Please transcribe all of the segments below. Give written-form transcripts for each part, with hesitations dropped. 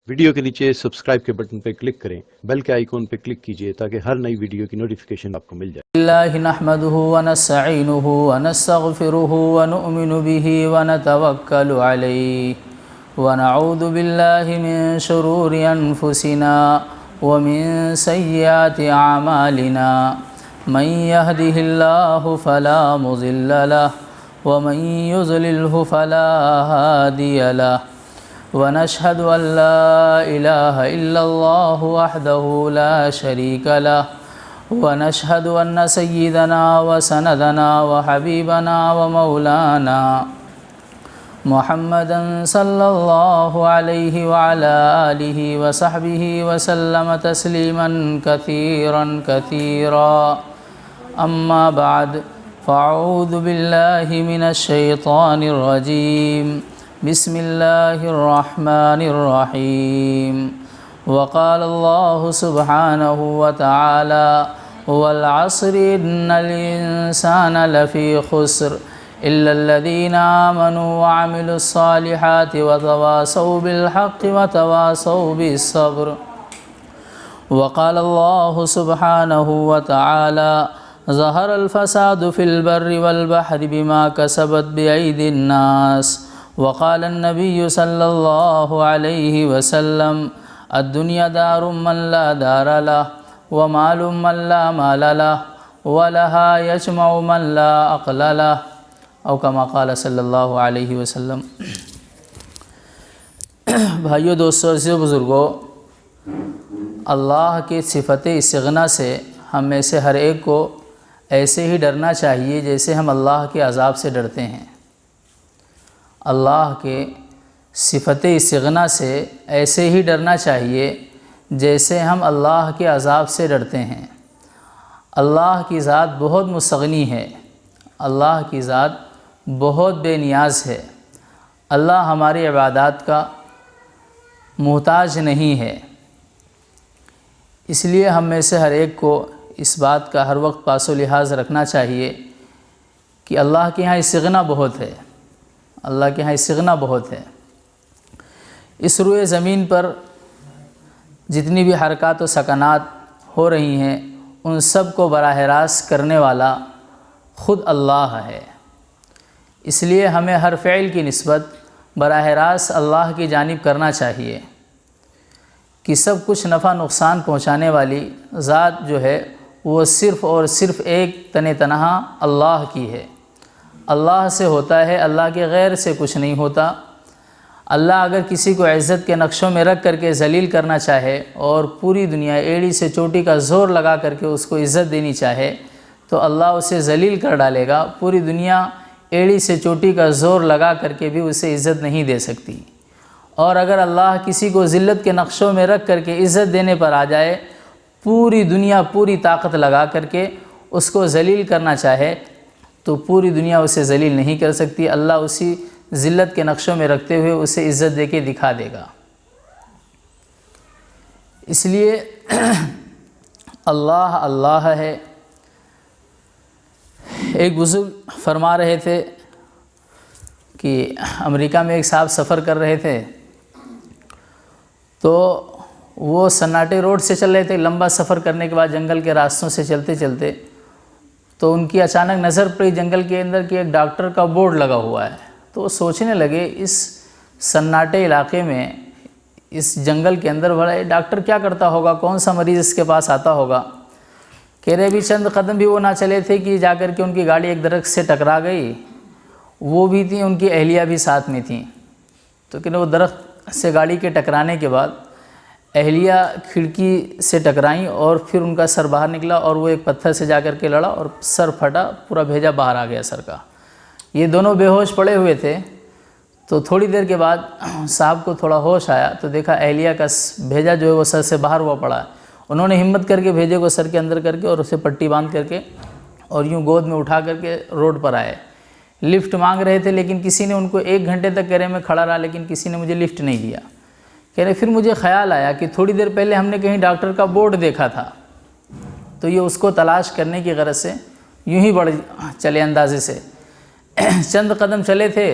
Video کے نیچے subscribe کے بٹن پہ کلک کریں، بیل کے آئیکن پہ کلک کیجئے تاکہ ہر نئی ویڈیو کی نوٹیفیکیشن آپ کو مل جائے۔ اللہ نحمده ونستعینه ونستغفره ونؤمن به ونتوکل علیہ ونعوذ باللہ من شرور انفسنا ومن سیئات اعمالنا من يهده الله فلا مضل له ومن يضلله فلا هادي له ونشهد أن لا إله إلا الله وحده لا شريك له ونشهد أن سيدنا وسندنا وحبيبنا ومولانا محمدا صلى الله عليه وعلى آله وصحبه وسلم تسليما كثيرا كثيرا أما بعد فأعوذ بالله من الشيطان الرجيم بسم الله الرحمن الرحيم وقال الله سبحانه وتعالى والعصر إن الإنسان لفي خسر إلا الذين آمنوا وعملوا الصالحات وتواصوا بالحق وتواصوا بالصبر وقال الله سبحانه وتعالى ظهر الفساد في البر والبحر بما كسبت بأيدي الناس وقال النبي صلى الله عليه وسلم الدنيا دار من لا دار له ومال من لا مال له ولها يجمع من لا عقل له او كما قال صلی اللہ علیہ وسلم۔ بھائیو، دوستو، عزیزو، بزرگو، اللہ کی صفت استغنا سے ہم میں سے ہر ایک کو ایسے ہی ڈرنا چاہیے جیسے ہم اللہ کے عذاب سے ڈرتے ہیں۔ اللہ کے صفت استغنا سے ایسے ہی ڈرنا چاہیے جیسے ہم اللہ کے عذاب سے ڈرتے ہیں۔ اللہ کی ذات بہت مستغنی ہے، اللہ کی ذات بہت بے نیاز ہے، اللہ ہماری عبادات کا محتاج نہیں ہے۔ اس لیے ہم میں سے ہر ایک کو اس بات کا ہر وقت پاس و لحاظ رکھنا چاہیے کہ اللہ کے ہاں استغنا بہت ہے، اللہ کے ہاں استغنا بہت ہے۔ اس روئے زمین پر جتنی بھی حرکات و سکنات ہو رہی ہیں ان سب کو براہ راست کرنے والا خود اللہ ہے۔ اس لیے ہمیں ہر فعل کی نسبت براہ راست اللہ کی جانب کرنا چاہیے کہ سب کچھ نفع نقصان پہنچانے والی ذات جو ہے وہ صرف اور صرف ایک تنہا اللہ کی ہے۔ اللہ سے ہوتا ہے، اللہ کے غیر سے کچھ نہیں ہوتا۔ اللہ اگر کسی کو عزت کے نقشوں میں رکھ کر کے ذلیل کرنا چاہے اور پوری دنیا ایڑی سے چوٹی کا زور لگا کر کے اس کو عزت دینی چاہے تو اللہ اسے ذلیل کر ڈالے گا۔ پوری دنیا ایڑی سے چوٹی کا زور لگا کر کے بھی اسے عزت نہیں دے سکتی۔ اور اگر اللہ کسی کو ذلت کے نقشوں میں رکھ کر کے عزت دینے پر آ جائے، پوری دنیا پوری طاقت لگا کر کے اس کو ذلیل کرنا چاہے تو پوری دنیا اسے ذلیل نہیں کر سکتی۔ اللہ اسی ذلت کے نقشوں میں رکھتے ہوئے اسے عزت دے کے دکھا دے گا۔ اس لیے اللہ اللہ ہے۔ ایک بزرگ فرما رہے تھے کہ امریکہ میں ایک صاحب سفر کر رہے تھے تو وہ سناٹے روڈ سے چل رہے تھے، لمبا سفر کرنے کے بعد جنگل کے راستوں سے چلتے چلتے تو ان کی اچانک نظر پڑی جنگل کے اندر کہ ایک ڈاکٹر کا بورڈ لگا ہوا ہے۔ تو وہ سوچنے لگے اس سناٹے علاقے میں، اس جنگل کے اندر بڑا ڈاکٹر کیا کرتا ہوگا، کون سا مریض اس کے پاس آتا ہوگا۔ کہہ رہے بھی چند قدم بھی وہ نہ چلے تھے کہ جا کر کے ان کی گاڑی ایک درخت سے ٹکرا گئی، وہ بھی تھیں، ان کی اہلیہ بھی ساتھ میں تھیں۔ تو کہ وہ درخت سے گاڑی کے ٹکرانے کے بعد اہلیہ کھڑکی سے ٹکرائیں اور پھر ان کا سر باہر نکلا اور وہ ایک پتھر سے جا کر کے لڑا اور سر پھٹا، پورا بھیجا باہر آ گیا سر کا۔ یہ دونوں بے ہوش پڑے ہوئے تھے۔ تو تھوڑی دیر کے بعد صاحب کو تھوڑا ہوش آیا تو دیکھا اہلیہ کا بھیجا جو ہے وہ سر سے باہر ہوا پڑا ہے۔ انہوں نے ہمت کر کے بھیجے کو سر کے اندر کر کے اور اسے پٹی باندھ کر کے اور یوں گود میں اٹھا کر کے روڈ پر آئے۔ لفٹ مانگ رہے تھے لیکن کسی نے ان کو 1 گھنٹے تک کہہ رہے میں کھڑا رہا لیکن کسی نے مجھے لفٹ نہیں دیا۔ کہہ رہے پھر مجھے خیال آیا کہ تھوڑی دیر پہلے ہم نے کہیں ڈاکٹر کا بورڈ دیکھا تھا، تو یہ اس کو تلاش کرنے کی غرض سے یوں ہی بڑھ چلے اندازے سے چند قدم چلے تھے،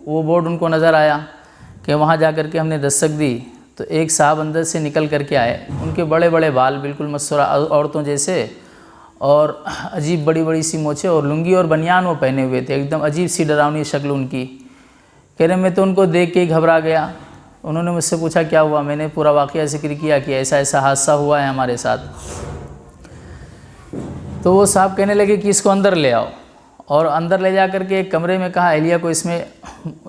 وہ بورڈ ان کو نظر آیا کہ وہاں جا کر کے ہم نے دستک دی تو ایک صاحب اندر سے نکل کر کے آئے، ان کے بڑے بڑے بال بالکل مستورہ عورتوں جیسے، اور عجیب بڑی بڑی سی مونچھیں، اور لنگی اور بنیان وہ پہنے ہوئے تھے، ایک دم عجیب سی ڈراؤنی شکل ان کی۔ کہہ رہے میں تو ان کو دیکھ کے ہی گھبرا گیا۔ انہوں نے مجھ سے پوچھا کیا ہوا، میں نے پورا واقعہ ذکر کیا کہ ایسا ایسا حادثہ ہوا ہے ہمارے ساتھ۔ تو وہ صاحب کہنے لگے کہ اس کو اندر لے آؤ، اور اندر لے جا کر کے ایک کمرے میں کہا اہلیہ کو اس میں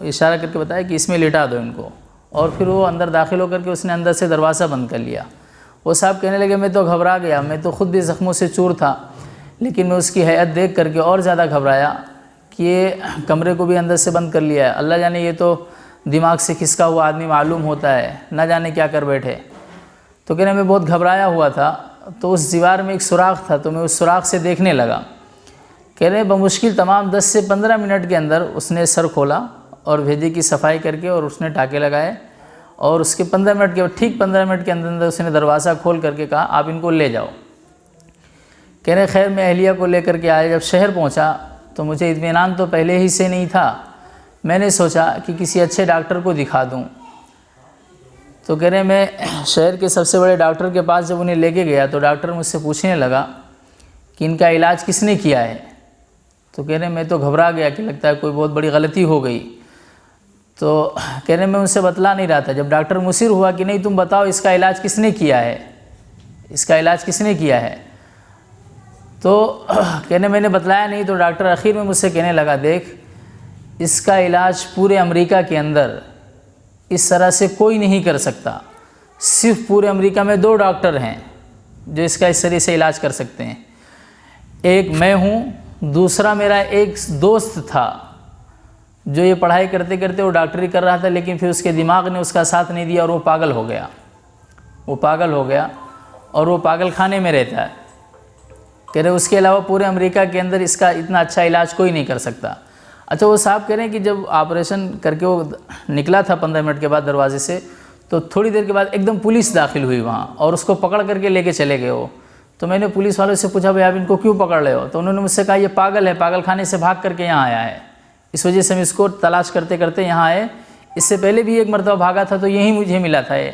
اشارہ کر کے بتایا کہ اس میں لٹا دو ان کو، اور پھر وہ اندر داخل ہو کر کے اس نے اندر سے دروازہ بند کر لیا۔ وہ صاحب کہنے لگے میں تو گھبرا گیا، میں تو خود بھی زخموں سے چور تھا، لیکن میں اس کی ہیئت دیکھ کر کے اور زیادہ گھبرایا کہ یہ کمرے کو بھی اندر سے بند کر لیا ہے، اللہ جانے یہ تو دماغ سے کھسکا ہوا آدمی معلوم ہوتا ہے، نہ جانے کیا کر بیٹھے۔ تو کہنے میں بہت گھبرایا ہوا تھا، تو اس دیوار میں ایک سوراخ تھا، تو میں اس سوراخ سے دیکھنے لگا۔ کہہ رہے بمشکل تمام 10 سے 15 منٹ کے اندر اس نے سر کھولا اور بھیجے کی صفائی کر کے، اور اس نے ٹاکے لگائے، اور اس کے 15 منٹ کے ٹھیک 15 منٹ کے اندر اس نے دروازہ کھول کر کے کہا آپ ان کو لے جاؤ۔ کہہ رہے خیر میں اہلیہ کو لے کر کے آیا، جب شہر پہنچا تو مجھے اطمینان تو پہلے ہی سے نہیں تھا، میں نے سوچا کہ کسی اچھے ڈاکٹر کو دکھا دوں۔ تو کہہ رہے میں شہر کے سب سے بڑے ڈاکٹر کے پاس جب انہیں لے کے گیا تو ڈاکٹر مجھ سے پوچھنے لگا کہ ان کا علاج کس نے کیا ہے۔ تو کہہ رہے میں تو گھبرا گیا کہ لگتا ہے کوئی بہت بڑی غلطی ہو گئی۔ تو کہہ رہے میں ان سے بتلا نہیں رہا تھا، جب ڈاکٹر مصر ہوا کہ نہیں تم بتاؤ اس کا علاج کس نے کیا ہے، اس کا علاج کس نے کیا ہے، تو کہنے میں نے بتلایا نہیں، تو ڈاکٹر اخیر میں مجھ سے کہنے لگا دیکھ اس کا علاج پورے امریکہ کے اندر اس طرح سے کوئی نہیں کر سکتا، صرف پورے امریکہ میں 2 ڈاکٹر ہیں جو اس کا اس طرح سے علاج کر سکتے ہیں، ایک میں ہوں، دوسرا میرا ایک دوست تھا جو یہ پڑھائی کرتے کرتے وہ ڈاکٹری کر رہا تھا، لیکن پھر اس کے دماغ نے اس کا ساتھ نہیں دیا اور وہ پاگل ہو گیا، اور وہ پاگل خانے میں رہتا ہے۔ کہہ رہے اس کے علاوہ پورے امریکہ کے اندر اس کا اتنا اچھا علاج کوئی نہیں کر سکتا۔ اچھا وہ صاحب کہہ رہے ہیں کہ جب آپریشن کر کے وہ نکلا تھا 15 منٹ کے بعد دروازے سے، تو تھوڑی دیر کے بعد ایک دم پولیس داخل ہوئی وہاں، اور اس کو پکڑ کر کے لے کے چلے گئے وہ۔ تو میں نے پولیس والوں سے پوچھا بھائی آپ ان کو کیوں پکڑ رہے ہو، تو انہوں نے مجھ سے کہا یہ پاگل ہے، پاگل خانے سے بھاگ کر کے یہاں آیا ہے، اس وجہ سے ہم اس کو تلاش کرتے کرتے یہاں آئے، اس سے پہلے بھی ایک مرتبہ بھاگا تھا تو یہی مجھے ملا تھا یہ،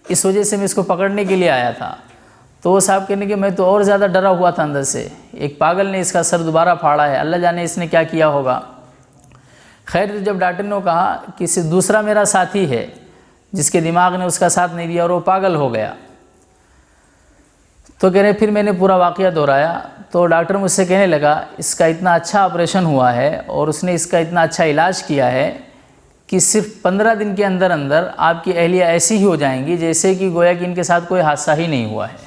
اس وجہ سے میں اس کو پکڑنے کے لیے آیا تھا۔ تو وہ صاحب کہنے کہ میں تو اور زیادہ ڈرا ہوا تھا اندر سے، ایک پاگل نے اس کا سر دوبارہ پھاڑا ہے، اللہ جانے اس نے کیا کیا ہوگا۔ خیر جب ڈاکٹر نے کہا کہ دوسرا میرا ساتھی ہے جس کے دماغ نے اس کا ساتھ نہیں دیا اور وہ پاگل ہو گیا، تو کہہ رہے پھر میں نے پورا واقعہ دہرایا، تو ڈاکٹر مجھ سے کہنے لگا اس کا اتنا اچھا آپریشن ہوا ہے اور اس نے اس کا اتنا اچھا علاج کیا ہے کہ صرف 15 دن کے اندر اندر آپ کی اہلیہ ایسی ہی ہو جائیں گی جیسے کہ گویا کہ ان کے ساتھ کوئی حادثہ ہی نہیں ہوا ہے۔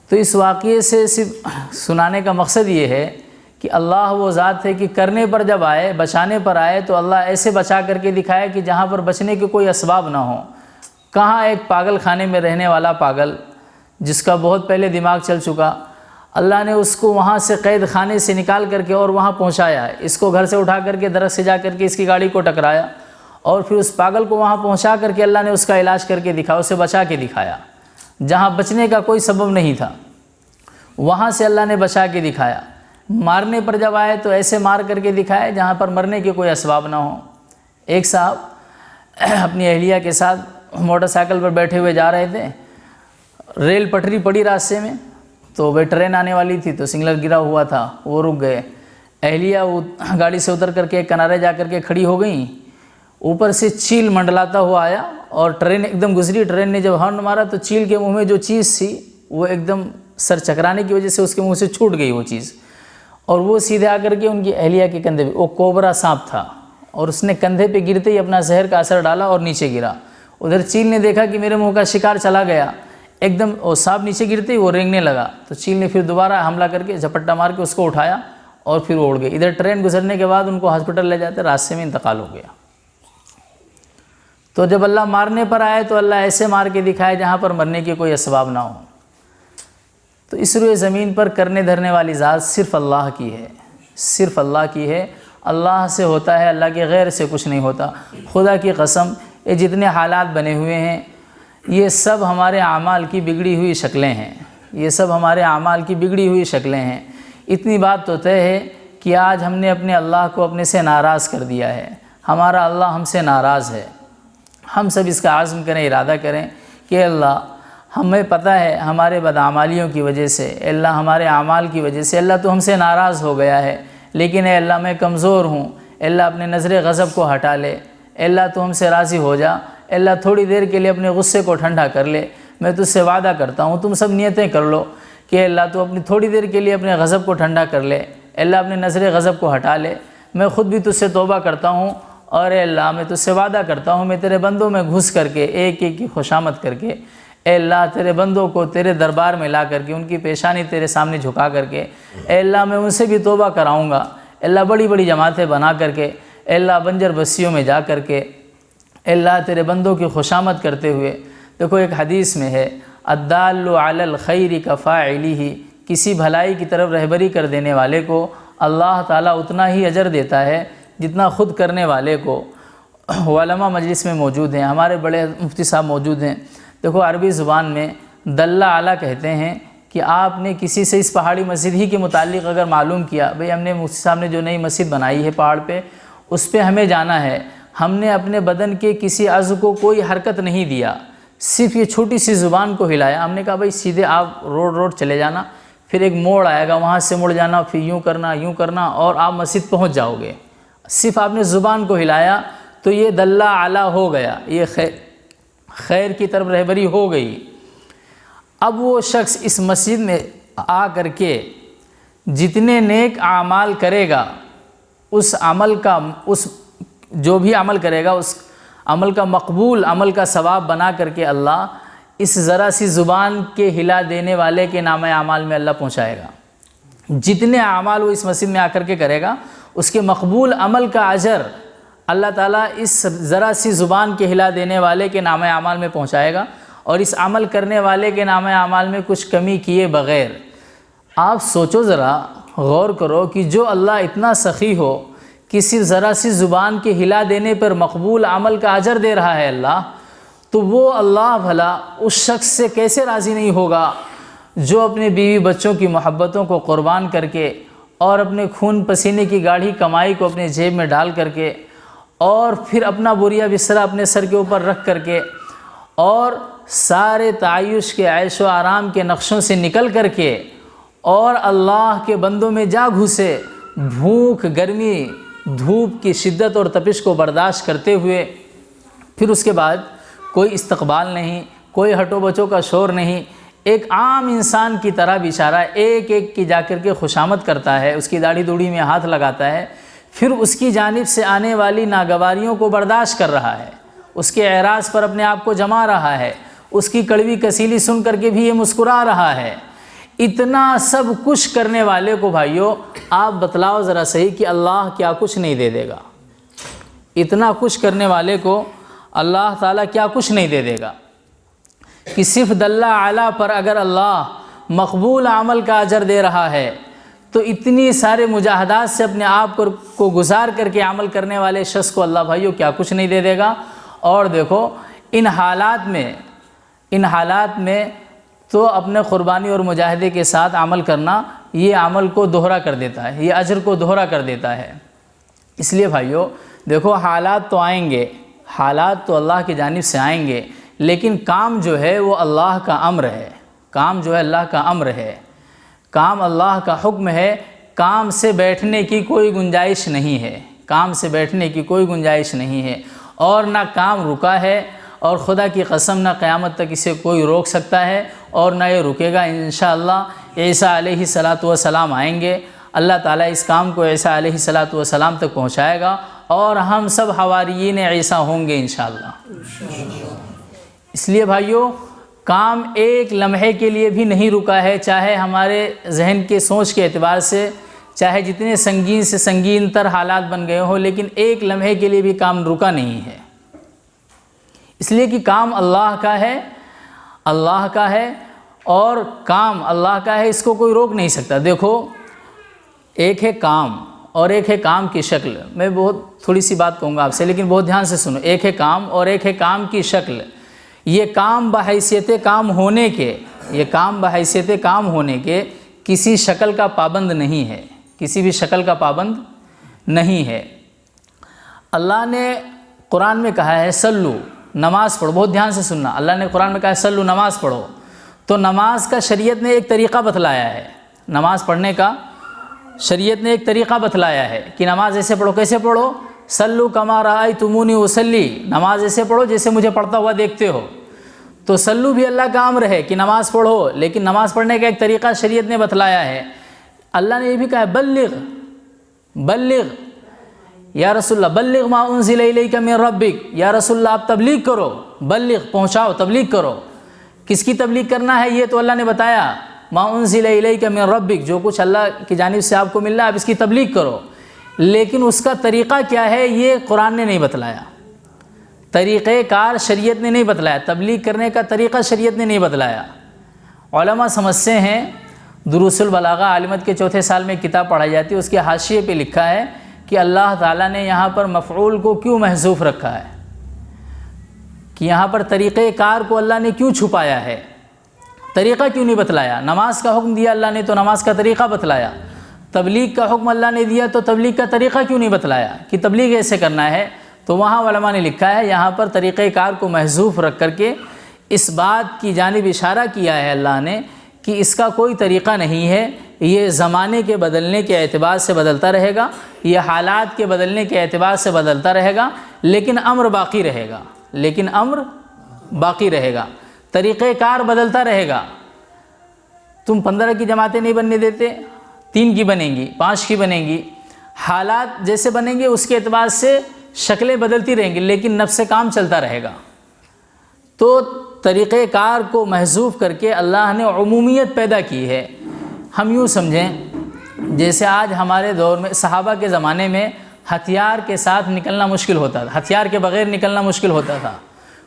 تو اس واقعے سے صرف سنانے کا مقصد یہ ہے کہ اللہ وہ ذات ہے کہ کرنے پر جب آئے، بچانے پر آئے تو اللہ ایسے بچا کر کے دکھائے کہ جہاں پر بچنے کے کوئی اسباب نہ ہوں۔ کہاں ایک پاگل خانے میں رہنے والا پاگل جس کا بہت پہلے دماغ چل چکا، اللہ نے اس کو وہاں سے قید خانے سے نکال کر کے اور وہاں پہنچایا، اس کو گھر سے اٹھا کر کے درخت سے جا کر کے اس کی گاڑی کو ٹکرایا، اور پھر اس پاگل کو وہاں پہنچا کر کے اللہ نے اس کا علاج کر کے دکھایا، اسے بچا کے دکھایا، جہاں بچنے کا کوئی سبب نہیں تھا وہاں سے اللہ نے بچا کے دکھایا۔ مارنے پر جب آئے تو ایسے مار کر کے دکھائے جہاں پر مرنے کے کوئی اسباب نہ ہوں۔ ایک صاحب اپنی اہلیہ کے ساتھ موٹر سائیکل پر بیٹھے ہوئے جا رہے تھے، ریل پٹری پڑی راستے میں، تو وہ ٹرین آنے والی تھی تو سگنل گرا ہوا تھا، وہ رک گئے۔ اہلیہ وہ گاڑی سے اتر کر کے کنارے جا کر کے کھڑی ہو گئیں، اوپر سے چیل منڈلاتا ہوا آیا اور ٹرین ایک دم گزری۔ ٹرین نے جب ہارن مارا تو چیل کے منہ میں جو چیز تھی وہ ایک دم سر چکرانے کی وجہ سے اس کے منہ سے چھوٹ گئی وہ چیز، اور وہ سیدھے آ کر کے ان کی اہلیہ کے کندھے پہ، وہ کوبرا سانپ تھا، اور اس نے کندھے پہ گرتے ہی اپنا زہر کا اثر ڈالا اور نیچے گرا۔ ادھر چیل نے دیکھا کہ میرے منہ کا شکار چلا گیا، ایک دم وہ سانپ نیچے گرتے ہی وہ رینگنے لگا، تو چیل نے پھر دوبارہ حملہ کر کے جھپٹا مار کے اس کو اٹھایا اور پھر وہ اڑ گئے۔ ادھر ٹرین گزرنے کے بعد ان کو ہاسپٹل لے جاتے، راستے میں انتقال ہو گیا۔ تو جب اللہ مارنے پر آئے تو اللہ ایسے مار کے دکھائے جہاں پر مرنے کے کوئی اسباب نہ ہوں۔ تو اس روئے زمین پر کرنے دھرنے والی ذات صرف اللہ کی ہے، صرف اللہ کی ہے، اللہ سے ہوتا ہے، اللہ کے غیر سے کچھ نہیں ہوتا۔ خدا کی قسم یہ جتنے حالات بنے ہوئے ہیں یہ سب ہمارے اعمال کی بگڑی ہوئی شکلیں ہیں، یہ سب ہمارے اعمال کی بگڑی ہوئی شکلیں ہیں۔ اتنی بات تو طے ہے کہ آج ہم نے اپنے اللہ کو اپنے سے ناراض کر دیا ہے، ہمارا اللہ ہم سے ناراض ہے، ہم سب اس کا عزم کریں، ارادہ کریں کہ اللہ ہمیں پتہ ہے ہمارے بدعمالیوں کی وجہ سے، اللہ ہمارے اعمال کی وجہ سے اللہ تو ہم سے ناراض ہو گیا ہے، لیکن اے اللہ میں کمزور ہوں، اللہ اپنے نظر غضب کو ہٹا لے، اللہ تو ہم سے راضی ہو جا، اللہ تھوڑی دیر کے لیے اپنے غصے کو ٹھنڈا کر لے، میں تجھ سے وعدہ کرتا ہوں تم سب نیتیں کر لو کہ اللہ تو اپنی تھوڑی دیر کے لیے اپنے غضب کو ٹھنڈا کر لے، اللہ اپنے نظر غضب کو ہٹا لے، میں خود بھی تجھ سے توبہ کرتا ہوں، اور اے اللہ میں تجھ سے وعدہ کرتا ہوں میں تیرے بندوں میں گھس کر کے ایک ایک کی خوشامد کر کے، اے اللہ تیرے بندوں کو تیرے دربار میں لا کر کے ان کی پیشانی تیرے سامنے جھکا کر کے، اے اللہ میں ان سے بھی توبہ کراؤں گا، اے اللہ بڑی بڑی جماعتیں بنا کر کے، اے اللہ بنجر بستیوں میں جا کر کے، اے اللہ تیرے بندوں کی خوشامد کرتے ہوئے۔ دیکھو ایک حدیث میں ہے الدال علی الخیر کفاعلہ، کسی بھلائی کی طرف رہبری کر دینے والے کو اللہ تعالیٰ اتنا ہی اجر دیتا ہے جتنا خود کرنے والے کو۔ علماء مجلس میں موجود ہیں، ہمارے بڑے مفتی صاحب موجود ہیں۔ دیکھو عربی زبان میں دلہ علی کہتے ہیں کہ آپ نے کسی سے اس پہاڑی مسجد ہی کے متعلق اگر معلوم کیا، بھئی ہم نے مفتی صاحب نے جو نئی مسجد بنائی ہے پہاڑ پہ، اس پہ ہمیں جانا ہے، ہم نے اپنے بدن کے کسی عضو کو کوئی حرکت نہیں دیا، صرف یہ چھوٹی سی زبان کو ہلایا، ہم نے کہا بھئی سیدھے آپ روڈ چلے جانا، پھر ایک موڑ آئے گا وہاں سے مڑ جانا، پھر یوں کرنا اور آپ مسجد پہنچ جاؤ گے، صرف آپ نے زبان کو ہلایا تو یہ دلہ علی ہو گیا، یہ خیر کی طرف رہبری ہو گئی۔ اب وہ شخص اس مسجد میں آ کر کے جتنے نیک اعمال کرے گا، اس جو بھی عمل کرے گا اس عمل کا مقبول عمل کا ثواب بنا کر کے اللہ اس ذرا سی زبان کے ہلا دینے والے کے نامہ اعمال میں اللہ پہنچائے گا۔ جتنے اعمال وہ اس مسجد میں آ کر کے کرے گا اس کے مقبول عمل کا اجر اللہ تعالیٰ اس ذرا سی زبان کے ہلا دینے والے کے نامہ اعمال میں پہنچائے گا، اور اس عمل کرنے والے کے نامہ اعمال میں کچھ کمی کیے بغیر۔ آپ سوچو ذرا، غور کرو کہ جو اللہ اتنا سخی ہو کہ صرف ذرا سی زبان کے ہلا دینے پر مقبول عمل کا اجر دے رہا ہے اللہ، تو وہ اللہ بھلا اس شخص سے کیسے راضی نہیں ہوگا جو اپنے بیوی بچوں کی محبتوں کو قربان کر کے اور اپنے خون پسینے کی گاڑھی کمائی کو اپنے جیب میں ڈال کر کے اور پھر اپنا بوریا بستر اپنے سر کے اوپر رکھ کر کے اور سارے تعیش کے عیش و آرام کے نقشوں سے نکل کر کے اور اللہ کے بندوں میں جا گھسے، بھوک گرمی دھوپ کی شدت اور تپش کو برداشت کرتے ہوئے، پھر اس کے بعد کوئی استقبال نہیں، کوئی ہٹو بچوں کا شور نہیں، ایک عام انسان کی طرح بیچارہ ایک ایک کی جا کر کے خوشامد کرتا ہے، اس کی داڑھی دوڑی میں ہاتھ لگاتا ہے، پھر اس کی جانب سے آنے والی ناگواریوں کو برداشت کر رہا ہے، اس کے اعراض پر اپنے آپ کو جما رہا ہے، اس کی کڑوی کسیلی سن کر کے بھی یہ مسکرا رہا ہے۔ اتنا سب کچھ کرنے والے کو بھائیو آپ بتلاؤ ذرا صحیح کہ اللہ کیا کچھ نہیں دے دے گا؟ اتنا کچھ کرنے والے کو اللہ تعالیٰ کیا کچھ نہیں دے دے گا کہ صرف دلہ اعلیٰ پر اگر اللہ مقبول عمل کا اجر دے رہا ہے تو اتنی سارے مجاہدات سے اپنے آپ کو گزار کر کے عمل کرنے والے شخص کو اللہ بھائیو کیا کچھ نہیں دے دے گا۔ اور دیکھو ان حالات میں تو اپنے قربانی اور مجاہدے کے ساتھ عمل کرنا یہ عمل کو دوہرا کر دیتا ہے، یہ اجر کو دوہرا کر دیتا ہے۔ اس لیے بھائیو دیکھو حالات تو آئیں گے، حالات تو اللہ کی جانب سے آئیں گے، لیکن کام جو ہے وہ اللہ کا امر ہے، کام جو ہے اللہ کا امر ہے، کام اللہ کا حکم ہے، کام سے بیٹھنے کی کوئی گنجائش نہیں ہے، کام سے بیٹھنے کی کوئی گنجائش نہیں ہے، اور نہ کام رکا ہے، اور خدا کی قسم نہ قیامت تک اسے کوئی روک سکتا ہے اور نہ یہ رکے گا۔ انشاءاللہ عیسیٰ علیہ السلام آئیں گے، اللہ تعالیٰ اس کام کو عیسیٰ علیہ السلام تک پہنچائے گا اور ہم سب حواریین عیسیٰ ہوں گے انشاءاللہ۔ اس لیے بھائیو کام ایک لمحے کے لیے بھی نہیں رکا ہے، چاہے ہمارے ذہن کے سوچ کے اعتبار سے چاہے جتنے سنگین سے سنگین تر حالات بن گئے ہوں، لیکن ایک لمحے کے لیے بھی کام رکا نہیں ہے، اس لیے کہ کام اللہ کا ہے، اللہ کا ہے، اور کام اللہ کا ہے، اس کو کوئی روک نہیں سکتا۔ دیکھو ایک ہے کام اور ایک ہے کام کی شکل، میں بہت تھوڑی سی بات کہوں گا آپ سے لیکن بہت دھیان سے سنو۔ ایک ہے کام اور ایک ہے کام کی شکل۔ یہ کام بحیثیت کام ہونے کے، یہ کام بحیثیت کام ہونے کے کسی شکل کا پابند نہیں ہے، کسی بھی شکل کا پابند نہیں ہے۔ اللہ نے قرآن میں کہا ہے سلو، نماز پڑھو، بہت دھیان سے سننا، اللہ نے قرآن میں کہا ہے صلو، نماز پڑھو، تو نماز کا شریعت نے ایک طریقہ بتلایا ہے، نماز پڑھنے کا شریعت نے ایک طریقہ بتلایا ہے کہ نماز ایسے پڑھو، کیسے پڑھو؟ صلو کما رأیتمونی اصلی، نماز ایسے پڑھو جیسے مجھے پڑھتا ہوا دیکھتے ہو۔ تو صلو بھی اللہ کا امر ہے کہ نماز پڑھو، لیکن نماز پڑھنے کا ایک طریقہ شریعت نے بتلایا ہے۔ اللہ نے یہ بھی کہا ہے بلغ، بلغ یا رسول اللہ، بلغ ما انزل الیک من ربک، یا رسول اللہ آپ تبلیغ کرو، بلغ پہنچاؤ، تبلیغ کرو۔ کس کی تبلیغ کرنا ہے یہ تو اللہ نے بتایا، ما انزل الیک من ربک، جو کچھ اللہ کی جانب سے آپ کو مل رہا ہے آپ اس کی تبلیغ کرو، لیکن اس کا طریقہ کیا ہے یہ قرآن نے نہیں بتلایا، طریقہ کار شریعت نے نہیں بتلایا، تبلیغ کرنے کا طریقہ شریعت نے نہیں بتلایا۔ علماء سمجھتے ہیں، دروس البلاغہ عالمت کے چوتھے سال میں کتاب پڑھائی جاتی ہے، اس کے حاشیے پہ لکھا ہے کہ اللہ تعالیٰ نے یہاں پر مفعول کو کیوں محذوف رکھا ہے، کہ یہاں پر طریقہ کار کو اللہ نے کیوں چھپایا ہے، طریقہ کیوں نہیں بتلایا؟ نماز کا حکم دیا اللہ نے تو نماز کا طریقہ بتلایا، تبلیغ کا حکم اللہ نے دیا تو تبلیغ کا طریقہ کیوں نہیں بتلایا کہ تبلیغ ایسے کرنا ہے؟ تو وہاں علماء نے لکھا ہے یہاں پر طریقہ کار کو محذوف رکھ کر کے اس بات کی جانب اشارہ کیا ہے اللہ نے کہ اس کا کوئی طریقہ نہیں ہے، یہ زمانے کے بدلنے کے اعتبار سے بدلتا رہے گا، یہ حالات کے بدلنے کے اعتبار سے بدلتا رہے گا، لیکن امر باقی رہے گا، لیکن امر باقی رہے گا، طریقہ کار بدلتا رہے گا۔ تم 15 کی جماعتیں نہیں بننے دیتے، 3 کی بنیں گی، 5 کی بنیں گی، حالات جیسے بنیں گے اس کے اعتبار سے شکلیں بدلتی رہیں گی، لیکن نفس کام چلتا رہے گا۔ تو طریقہ کار کو محذوف کر کے اللہ نے عمومیت پیدا کی ہے۔ ہم یوں سمجھیں جیسے آج ہمارے دور میں، صحابہ کے زمانے میں ہتھیار کے ساتھ نکلنا مشکل ہوتا تھا، ہتھیار کے بغیر نکلنا مشکل ہوتا تھا،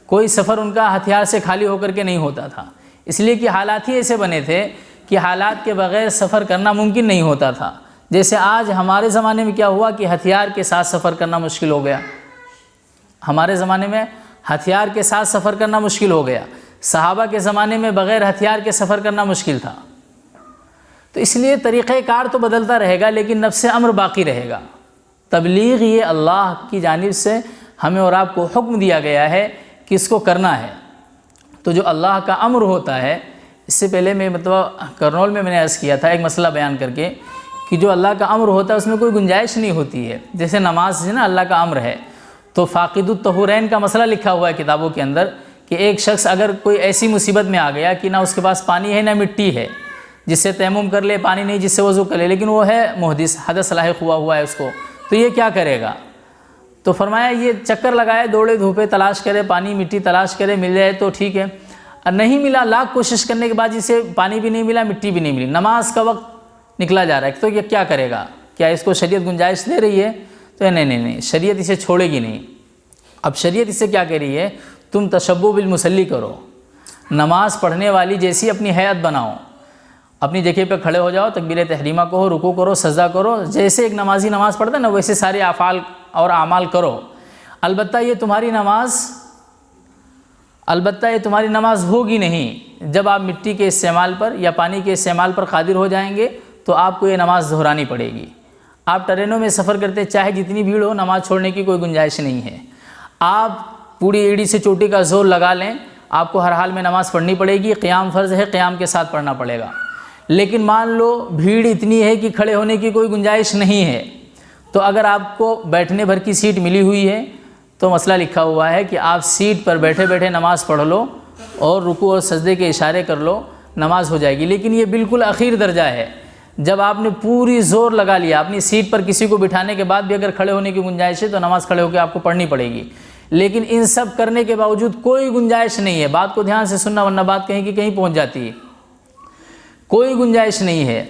کوئی سفر ان کا ہتھیار سے خالی ہو کر کے نہیں ہوتا تھا، اس لیے کہ حالات ہی ایسے بنے تھے کہ حالات کے بغیر سفر کرنا ممکن نہیں ہوتا تھا۔ جیسے آج ہمارے زمانے میں کیا ہوا کہ ہتھیار کے ساتھ سفر کرنا مشکل ہو گیا، ہمارے زمانے میں ہتھیار کے ساتھ سفر کرنا مشکل ہو گیا، صحابہ کے زمانے میں بغیر ہتھیار کے سفر کرنا مشکل تھا۔ تو اس لیے طریقہ کار تو بدلتا رہے گا لیکن نفس امر باقی رہے گا۔ تبلیغ یہ اللہ کی جانب سے ہمیں اور آپ کو حکم دیا گیا ہے کہ اس کو کرنا ہے۔ تو جو اللہ کا امر ہوتا ہے، اس سے پہلے میں کرنول میں نے عرض کیا تھا ایک مسئلہ بیان کر کے کہ جو اللہ کا امر ہوتا ہے اس میں کوئی گنجائش نہیں ہوتی ہے۔ جیسے نماز ہے نا، اللہ کا امر ہے، تو فاقد الطہورین کا مسئلہ لکھا ہوا ہے کتابوں کے اندر کہ ایک شخص اگر کوئی ایسی مصیبت میں آ گیا کہ نہ اس کے پاس پانی ہے نہ مٹی ہے جس سے تیمم کر لے، پانی نہیں جس سے وضو کر لے، لیکن وہ ہے محدث، حدث لاحق ہوا ہے اس کو، تو یہ کیا کرے گا؟ تو فرمایا یہ چکر لگائے، دوڑے دھوپے تلاش کرے، پانی مٹی تلاش کرے، مل جائے تو ٹھیک ہے، اور نہیں ملا، لاکھ کوشش کرنے کے بعد جسے پانی بھی نہیں ملا، مٹی بھی نہیں ملی، نماز کا وقت نکلا جا رہا ہے، تو یہ کیا کرے گا؟ کیا اس کو شریعت گنجائش دے رہی ہے؟ تو نہیں، شریعت اسے چھوڑے گی نہیں۔ اب شریعت اسے کیا کہہ رہی ہے؟ تم تشبہ بالمصلی کرو، نماز پڑھنے والی جیسی اپنی ہیئت بناؤ، اپنی جگہ پہ کھڑے ہو جاؤ، تکبیر تحریمہ کہو، رکوع کرو، سجدہ کرو، جیسے ایک نمازی نماز پڑھتا ہے نا ویسے سارے افعال اور اعمال کرو۔ البتہ یہ تمہاری نماز ہوگی نہیں جب آپ مٹی کے استعمال پر یا پانی کے استعمال پر قادر ہو جائیں گے تو آپ کو یہ نماز دہرانی پڑے گی۔ آپ ٹرینوں میں سفر کرتے چاہے جتنی بھیڑ ہو، نماز چھوڑنے کی کوئی گنجائش نہیں ہے۔ آپ پوری ایڑی سے چوٹی کا زور لگا لیں، آپ کو ہر حال میں نماز پڑھنی پڑے گی، قیام فرض ہے، قیام کے ساتھ پڑھنا پڑے گا۔ لیکن مان لو بھیڑ اتنی ہے کہ کھڑے ہونے کی کوئی گنجائش نہیں ہے، تو اگر آپ کو بیٹھنے بھر کی سیٹ ملی ہوئی ہے تو مسئلہ لکھا ہوا ہے کہ آپ سیٹ پر بیٹھے بیٹھے نماز پڑھ لو اور رکوع اور سجدے کے اشارے کر لو، نماز ہو جائے گی۔ لیکن یہ بالکل اخیر درجہ ہے، جب آپ نے پوری زور لگا لیا اپنی سیٹ پر، کسی کو بٹھانے کے بعد بھی اگر کھڑے ہونے کی گنجائش ہے تو نماز کھڑے ہو کے آپ کو پڑھنی پڑے گی۔ لیکن ان سب کرنے کے باوجود کوئی گنجائش نہیں ہے، بات کو دھیان سے سننا ورنہ بات کہیں کہ کہیں پہنچ جاتی ہے، کوئی گنجائش نہیں ہے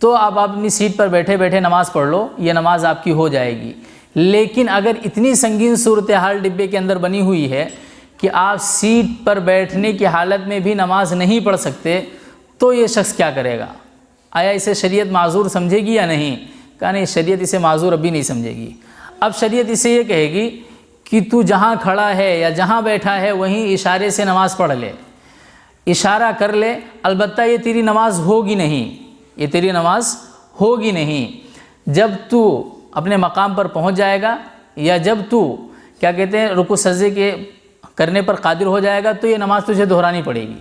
تو آپ اپنی سیٹ پر بیٹھے بیٹھے نماز پڑھ لو، یہ نماز آپ کی ہو جائے گی۔ لیکن اگر اتنی سنگین صورتحال ڈبے کے اندر بنی ہوئی ہے کہ آپ سیٹ پر بیٹھنے کی حالت میں بھی نماز نہیں پڑھ سکتے تو یہ شخص کیا کرے گا؟ آیا اسے شریعت معذور سمجھے گی یا نہیں؟ کہا نہیں، شریعت اسے معذور ابھی نہیں سمجھے گی۔ اب شریعت اسے یہ کہے گی کہ تو جہاں کھڑا ہے یا جہاں بیٹھا ہے وہیں اشارے سے نماز پڑھ لے، اشارہ کر لے، البتہ یہ تیری نماز ہوگی نہیں، یہ تیری نماز ہوگی نہیں۔ جب تو اپنے مقام پر پہنچ جائے گا یا جب تو کیا کہتے ہیں رکوع سجدے کے کرنے پر قادر ہو جائے گا تو یہ نماز تجھے دہرانی پڑے گی۔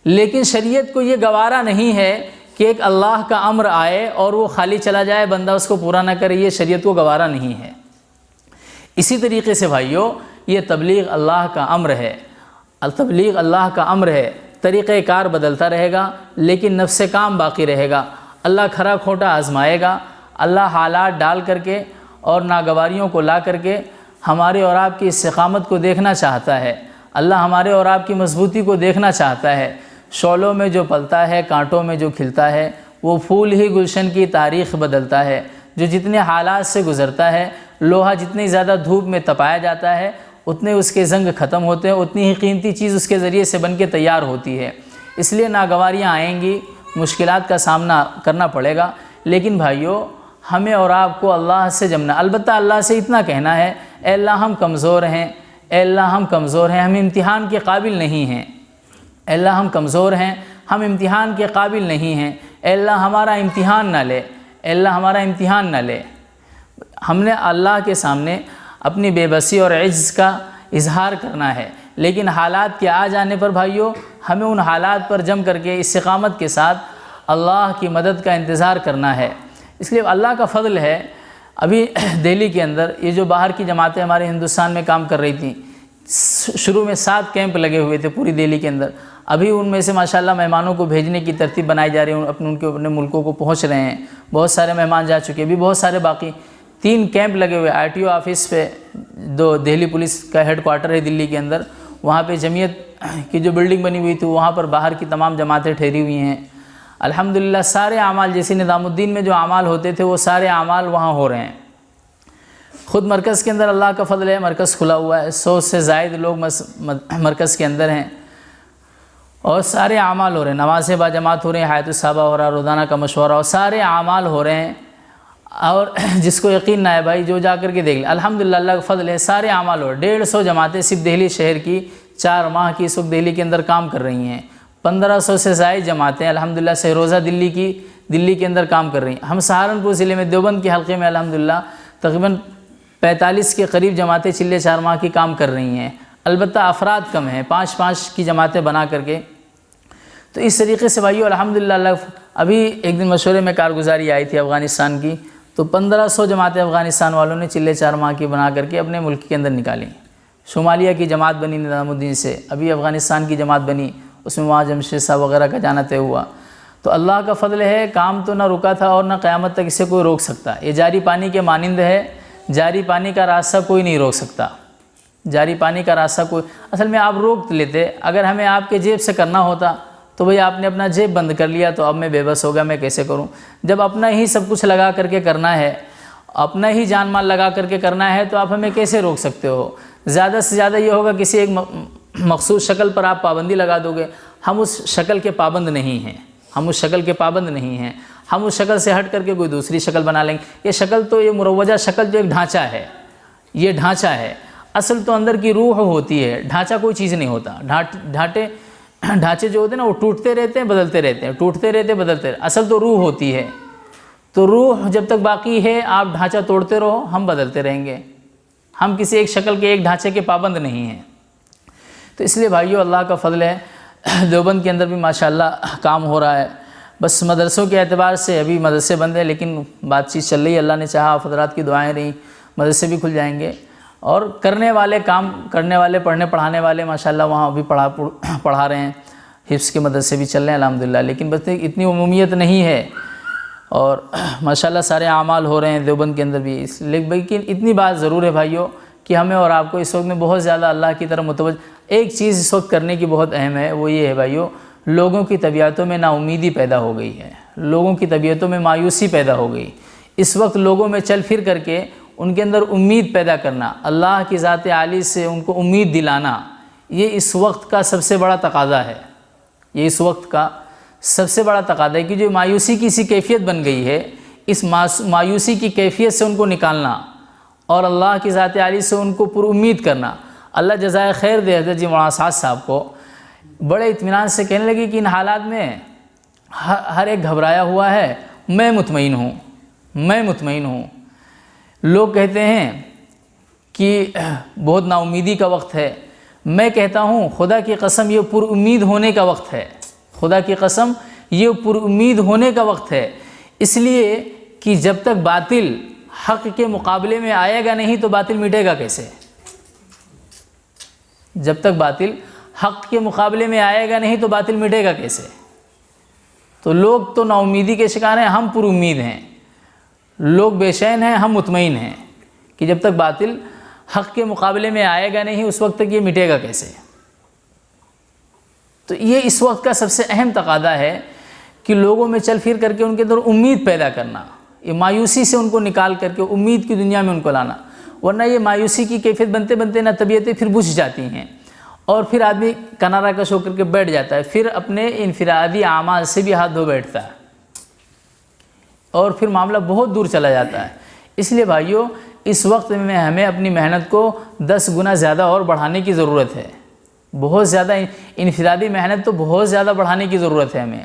لیکن شریعت کو یہ گوارا نہیں ہے کہ ایک اللہ کا امر آئے اور وہ خالی چلا جائے، بندہ اس کو پورا نہ کرے، یہ شریعت کو گوارا نہیں ہے۔ اسی طریقے سے بھائیو، یہ تبلیغ اللہ کا امر ہے، تبلیغ اللہ کا امر ہے، طریقہ کار بدلتا رہے گا لیکن نفس کام باقی رہے گا۔ اللہ کھرا کھوٹا آزمائے گا، اللہ حالات ڈال کر کے اور ناگواریوں کو لا کر کے ہمارے اور آپ کی استقامت کو دیکھنا چاہتا ہے، اللہ ہمارے اور آپ کی مضبوطی کو دیکھنا چاہتا ہے۔ شعلوں میں جو پلتا ہے، کانٹوں میں جو کھلتا ہے، وہ پھول ہی گلشن کی تاریخ بدلتا ہے۔ جو جتنے حالات سے گزرتا ہے، لوہا جتنی زیادہ دھوپ میں تپایا جاتا ہے، اتنے اس کے زنگ ختم ہوتے ہیں، اتنی ہی قیمتی چیز اس کے ذریعے سے بن کے تیار ہوتی ہے۔ اس لیے ناگواریاں آئیں گی، مشکلات کا سامنا کرنا پڑے گا، لیکن بھائیو ہمیں اور آپ کو اللہ سے جمنا، البتہ اللہ سے اتنا کہنا ہے، اے اللہ ہم کمزور ہیں، اے اللہ ہم کمزور ہیں، ہم امتحان کے قابل نہیں ہیں، اے اللہ ہم کمزور ہیں، ہم امتحان کے قابل نہیں ہیں، اے اللہ ہمارا امتحان نہ لے، اے اللہ ہمارا امتحان نہ لے۔ ہم نے اللہ کے سامنے اپنی بے بسی اور عجز کا اظہار کرنا ہے، لیکن حالات کے آ جانے پر بھائیو ہمیں ان حالات پر جم کر کے استقامت کے ساتھ اللہ کی مدد کا انتظار کرنا ہے۔ اس لیے اللہ کا فضل ہے، ابھی دہلی کے اندر یہ جو باہر کی جماعتیں ہمارے ہندوستان میں کام کر رہی تھیں، شروع میں 7 کیمپ لگے ہوئے تھے پوری دہلی کے اندر، ابھی ان میں سے ماشاءاللہ مہمانوں کو بھیجنے کی ترتیب بنائی جا رہی ہے، ان کے اپنے ملکوں کو پہنچ رہے ہیں، بہت سارے مہمان جا چکے، بھی بہت سارے باقی 3 کیمپ لگے ہوئے، RTO آفس پہ، دہلی پولیس کا ہیڈ کوارٹر ہے دلی کے اندر، وہاں پہ جمعیت کی جو بلڈنگ بنی ہوئی تھی وہاں پر باہر کی تمام جماعتیں ٹھہری ہوئی ہیں۔ الحمدللہ سارے اعمال جیسے نظام الدین میں جو اعمال ہوتے تھے وہ سارے اعمال وہاں ہو رہے ہیں۔ خود مرکز کے اندر اللہ کا فضل ہے، مرکز کھلا ہوا ہے، 100 سے زائد لوگ مرکز کے اندر ہیں اور سارے اعمال ہو رہے ہیں، نمازیں با جماعت ہو رہے ہیں، حیات الصحابہ ہو رہا ہے، روزانہ کا مشورہ، اور سارے اعمال ہو رہے ہیں۔ اور جس کو یقین نہ ہے بھائی جو جا کر کے دیکھ لیں، الحمدللہ اللہ کا فضل ہے، سارے اعمال ہو رہے ہیں۔ 150 جماعتیں صرف دہلی شہر کی 4 ماہ کی اس وقت دہلی کے اندر کام کر رہی ہیں، 1500 سے زائد جماعتیں الحمدللہ سہروزہ دلی کے اندر کام کر رہی ہیں۔ ہم سہارنپور ضلع میں دیوبند کے حلقے میں الحمدللہ تقریباً 45 کے قریب جماعتیں چلے 4 ماہ کی کام کر رہی ہیں، البتہ افراد کم ہیں، 5 کی جماعتیں بنا کر کے۔ تو اس طریقے سے بھائیو الحمدللہ ابھی ایک دن مشورے میں کارگزاری آئی تھی افغانستان کی، تو 1500 جماعتیں افغانستان والوں نے چلے 4 ماہ کی بنا کر کے اپنے ملک کے اندر نکالی۔ شمالیہ کی جماعت بنی نظام الدین سے، ابھی افغانستان کی جماعت بنی، اس میں وہاں جمشید صاحب وغیرہ کا جانا طے ہوا۔ تو اللہ کا فضل ہے، کام تو نہ رکا تھا اور نہ قیامت تک اسے کوئی روک سکتا۔ یہ جاری پانی کے مانند ہے، جاری پانی کا راستہ کوئی نہیں روک سکتا، جاری پانی کا راستہ کوئی، اصل میں آپ روک لیتے، اگر ہمیں آپ کے جیب سے کرنا ہوتا تو بھئی آپ نے اپنا جیب بند کر لیا تو اب میں بے بس ہو گیا، میں کیسے کروں؟ جب اپنا ہی سب کچھ لگا کر کے کرنا ہے، اپنا ہی جان مال لگا کر کے کرنا ہے تو آپ ہمیں کیسے روک سکتے ہو؟ زیادہ سے زیادہ یہ ہوگا کسی ایک مخصوص شکل پر آپ پابندی لگا دو گے، ہم اس شکل کے پابند نہیں ہیں، ہم اس شکل کے پابند نہیں ہیں، ہم اس شکل سے ہٹ کر کے کوئی دوسری شکل بنا لیں گے۔ یہ شکل تو یہ مروجہ شکل جو ایک ڈھانچہ ہے، یہ ڈھانچہ ہے، اصل تو اندر کی روح ہوتی ہے، ڈھانچہ کوئی چیز نہیں ہوتا۔ ڈھانچے جو ہوتے ہیں نا وہ ٹوٹتے رہتے ہیں بدلتے رہتے ہیں، ٹوٹتے رہتے بدلتے رہتے، اصل تو روح ہوتی ہے۔ تو روح جب تک باقی ہے آپ ڈھانچہ توڑتے رہو، ہم بدلتے رہیں گے، ہم کسی ایک شکل کے ایک ڈھانچے کے پابند نہیں ہیں۔ تو اس لیے بھائیو اللہ کا فضل ہے، دیوبند کے اندر بھی ماشاءاللہ کام ہو رہا ہے، بس مدرسوں کے اعتبار سے ابھی مدرسے بند ہیں، لیکن بات چیت چل رہی ہے، اللہ نے چاہا حضرات کی دعائیں رہیں، مدرسے بھی کھل جائیں گے، اور کرنے والے کام کرنے والے پڑھنے پڑھانے والے ماشاءاللہ وہاں بھی پڑھا رہے ہیں، حفظ کے مدرسے بھی چل رہے ہیں الحمدللہ، لیکن بس اتنی عمومیت نہیں ہے، اور ماشاءاللہ سارے اعمال ہو رہے ہیں دیوبند کے اندر بھی۔ لیکن اتنی بات ضرور ہے بھائیو کہ ہمیں اور آپ کو اس وقت میں بہت زیادہ اللہ کی طرف متوجہ، ایک چیز اس وقت کرنے کی بہت اہم ہے، وہ یہ ہے بھائیو، لوگوں کی طبیعتوں میں نا امیدی پیدا ہو گئی ہے، لوگوں کی طبیعتوں میں مایوسی پیدا ہو گئی۔ اس وقت لوگوں میں چل پھر کر کے ان کے اندر امید پیدا کرنا، اللہ کی ذات عالی سے ان کو امید دلانا، یہ اس وقت کا سب سے بڑا تقاضا ہے، یہ اس وقت کا سب سے بڑا تقاضا ہے کہ جو مایوسی کی سی کیفیت بن گئی ہے، اس مایوسی کی کیفیت سے ان کو نکالنا اور اللہ کی ذات عالی سے ان کو پر امید کرنا۔ اللہ جزائے خیر دے حضرت جی مولانا سعد صاحب کو، بڑے اطمینان سے کہنے لگے کہ ان حالات میں ہر ایک گھبرایا ہوا ہے، میں مطمئن ہوں، میں مطمئن ہوں۔ لوگ کہتے ہیں کہ بہت نا امیدی کا وقت ہے، میں کہتا ہوں خدا کی قسم یہ پر امید ہونے کا وقت ہے، خدا کی قسم یہ پر امید ہونے کا وقت ہے، اس لیے کہ جب تک باطل حق کے مقابلے میں آئے گا نہیں تو باطل مٹے گا کیسے؟ جب تک باطل حق کے مقابلے میں آئے گا نہیں تو باطل مٹے گا کیسے؟ تو لوگ تو نا امیدی کے شکار ہیں، ہم پر امید ہیں، لوگ بے چین ہیں، ہم مطمئن ہیں کہ جب تک باطل حق کے مقابلے میں آئے گا نہیں اس وقت تک یہ مٹے گا کیسے؟ تو یہ اس وقت کا سب سے اہم تقاضا ہے کہ لوگوں میں چل پھر کر کے ان کے اندر امید پیدا کرنا، یہ مایوسی سے ان کو نکال کر کے امید کی دنیا میں ان کو لانا، ورنہ یہ مایوسی کی کیفیت بنتے بنتے نہ طبیعتیں پھر بجھ جاتی ہیں اور پھر آدمی کنارہ کش ہو کر کے بیٹھ جاتا ہے، پھر اپنے انفرادی اعمال سے بھی ہاتھ دھو بیٹھتا ہے اور پھر معاملہ بہت دور چلا جاتا ہے۔ اس لیے بھائیوں اس وقت میں ہمیں اپنی محنت کو 10 گنا زیادہ اور بڑھانے کی ضرورت ہے، بہت زیادہ انفرادی محنت تو بہت زیادہ بڑھانے کی ضرورت ہے ہمیں،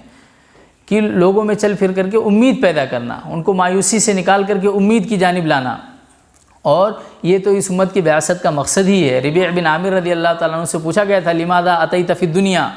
کہ لوگوں میں چل پھر کر کے امید پیدا کرنا، ان کو مایوسی سے نکال کر کے امید کی جانب لانا، اور یہ تو اس امت کی بعثت کا مقصد ہی ہے۔ ربیع بن عامر رضی اللہ تعالیٰ عنہ سے پوچھا گیا تھا لماذا اتیت فی الدنیا،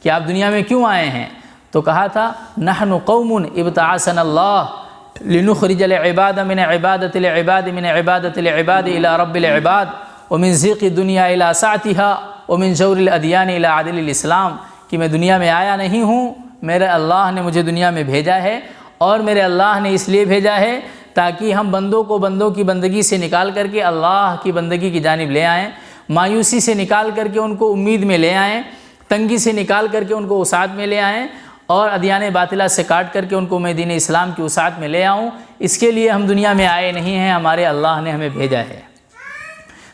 کہ آپ دنیا میں کیوں آئے ہیں؟ تو کہا تھا نحن قوم ابتعثنا اللہ لنخرج العباد من عبادت العباد من عبادت العباد الى رب العباد ومن ضیق الدنیا الى سعتها ومن جور الادیان الى عدل الاسلام، کہ میں دنیا میں آیا نہیں ہوں، میرے اللہ نے مجھے دنیا میں بھیجا ہے، اور میرے اللہ نے اس لیے بھیجا ہے تاکہ ہم بندوں کو بندوں کی بندگی سے نکال کر کے اللہ کی بندگی کی جانب لے آئیں، مایوسی سے نکال کر کے ان کو امید میں لے آئیں، تنگی سے نکال کر کے ان کو وسعت میں لے آئیں، اور ادیان باطلہ سے کاٹ کر کے ان کو میں دین اسلام کی وسعت میں لے آؤں۔ اس کے لیے ہم دنیا میں آئے نہیں ہیں، ہمارے اللہ نے ہمیں بھیجا ہے۔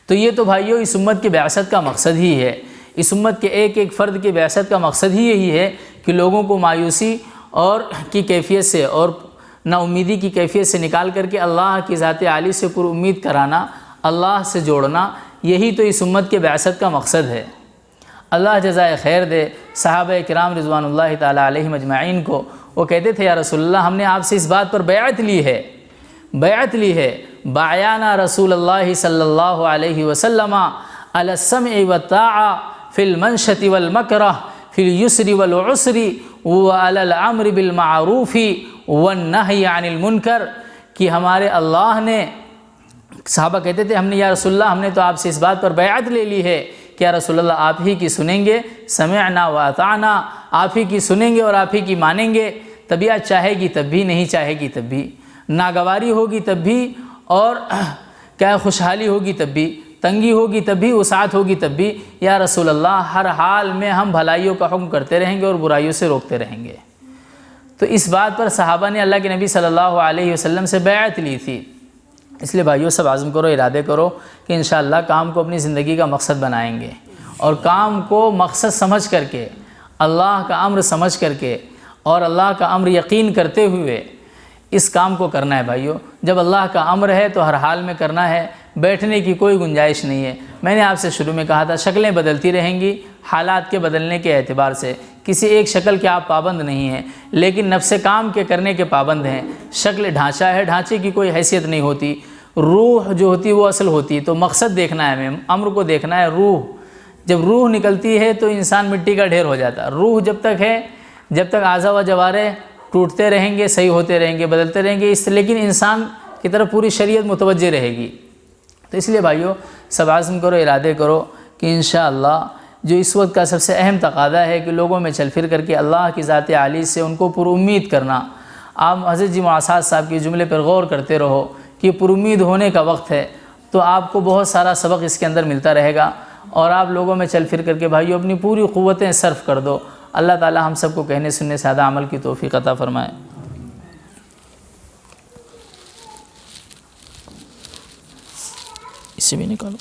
تو یہ تو بھائیوں اس امت کی بعثت کا مقصد ہی ہے، اس امت کے ایک ایک فرد کی بعثت کا مقصد ہی یہی ہے کہ لوگوں کو مایوسی اور کی کیفیت سے اور نا امیدی کی کیفیت سے نکال کر کے اللہ کی ذات عالی سے پر امید کرانا، اللہ سے جوڑنا، یہی تو اس امت کے بعثت کا مقصد ہے۔ اللہ جزائے خیر دے صحابہ کرام رضوان اللہ تعالیٰ علیہم اجمعین کو، وہ کہتے تھے یا رسول اللہ ہم نے آپ سے اس بات پر بیعت لی ہے باعنا رسول اللہ صلی اللہ علیہ وسلم علی السمع والطاعہ فی المنشط والمکرہ فی الیسر والعسر وعلی الامر بالمعروف والنہی عن المنکر، کہ ہمارے اللہ نے، صحابہ کہتے تھے ہم نے یا رسول اللہ ہم نے تو آپ سے اس بات پر بیعت لے لی ہے کہ یا رسول اللہ آپ ہی کی سنیں گے، سمعنا واطعنا، آپ ہی کی سنیں گے اور آپ ہی کی مانیں گے، طبیعت چاہے گی تب بھی، نہیں چاہے گی تب بھی، ناگواری ہوگی تب بھی، اور کیا خوشحالی ہوگی تب بھی، تنگی ہوگی تب بھی، وسعت ہوگی تب بھی، یا رسول اللہ ہر حال میں ہم بھلائیوں کا حکم کرتے رہیں گے اور برائیوں سے روکتے رہیں گے۔ تو اس بات پر صحابہ نے اللہ کے نبی صلی اللہ علیہ وسلم سے بیعت لی تھی۔ اس لیے بھائیوں سب عزم کرو، ارادے کرو کہ انشاءاللہ کام کو اپنی زندگی کا مقصد بنائیں گے، اور کام کو مقصد سمجھ کر کے، اللہ کا امر سمجھ کر کے اور اللہ کا امر یقین کرتے ہوئے اس کام کو کرنا ہے بھائیوں۔ جب اللہ کا امر ہے تو ہر حال میں کرنا ہے، بیٹھنے کی کوئی گنجائش نہیں ہے۔ میں نے آپ سے شروع میں کہا تھا شکلیں بدلتی رہیں گی حالات کے بدلنے کے اعتبار سے، کسی ایک شکل کے آپ پابند نہیں ہیں، لیکن نفس کام کے کرنے کے پابند ہیں۔ شکل ڈھانچہ ہے، ڈھانچے کی کوئی حیثیت نہیں ہوتی، روح جو ہوتی وہ اصل ہوتی، تو مقصد دیکھنا ہے ہمیں، امر کو دیکھنا ہے۔ روح جب روح نکلتی ہے تو انسان مٹی کا ڈھیر ہو جاتا ہے۔ روح جب تک ہے، جب تک اعضاء و جوارح ٹوٹتے رہیں گے، صحیح ہوتے رہیں گے، بدلتے رہیں گے، لیکن انسان کی طرف پوری شریعت متوجہ رہے گی۔ تو اس لیے بھائیوں سب عزم کرو، ارادے کرو کہ انشاءاللہ جو اس وقت کا سب سے اہم تقاضا ہے کہ لوگوں میں چل پھر کر کے اللہ کی ذات عالی سے ان کو پر امید کرنا۔ آپ حضرت جی معاصد صاحب کے جملے پر غور کرتے رہو کہ پر امید ہونے کا وقت ہے، تو آپ کو بہت سارا سبق اس کے اندر ملتا رہے گا، اور آپ لوگوں میں چل پھر کر کے بھائیوں اپنی پوری قوتیں صرف کر دو۔ اللہ تعالی ہم سب کو کہنے سننے سے زیادہ عمل کی توفیق عطا فرمائے۔ اسے بھی نکالو۔